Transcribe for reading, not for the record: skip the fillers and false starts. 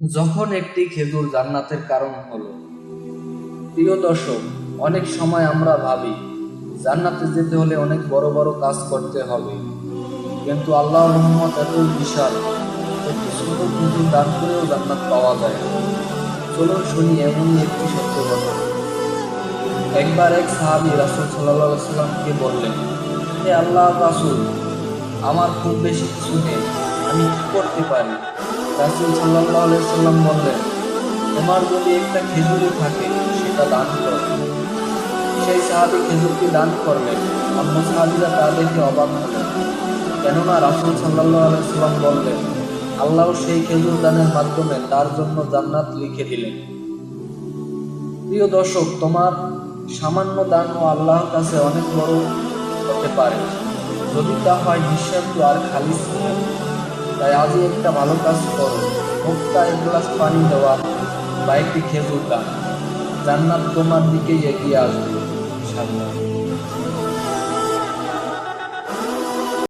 যখন একটি খেজুর জান্নাতের কারণ হলো। প্রিয় দর্শক, অনেক সময় আমরা ভাবি জান্নাতে যেতে হলে অনেক বড় বড় কাজ করতে হবে, কিন্তু আল্লাহর রহমত এতই বিশাল, একটি ছোট খেজুর দান করেও জান্নাত পাওয়া যায়। চলুন শুনি এমনই একটি সত্য ঘটনা। একবার এক সাহাবী রাসূল সাল্লাল্লাহু আলাইহি সাল্লামকে বললেন, হে আল্লাহর রাসূল, আমার খুব বেশি কিছু নেই, আমি কি করতে পারি? রাসূল সাল্লাল্লাহু আলাইহি সাল্লাম বললেন, তোমার যদি একটা খেজুরই থাকে সেটা দান করো। সেই সাহাবী খেজুরটি দান করলেন। অন্য সাহাবীরা তা দেখে অবাক হলেন, কেননা রাসূল সাল্লাল্লাহু আলাইহি সাল্লাম বললেন, আল্লাহ সেই খেজুর দানের মাধ্যমে তার জন্য জান্নাত লিখে দিলেন। প্রিয় দর্শক, তোমার সামান্য দানও আল্লাহর কাছে অনেক বড় হতে পারে, যদি তা হয় নিঃস্বার্থ আর খালিস হয়। তাই আজই একটা ভালো কাজ করো, হোক তা এক গ্লাস পানি দেওয়া বা একটি খেজুর দান। জান্নাত তোমার দিকেই এগিয়ে আসবে, ইনশাআল্লাহ।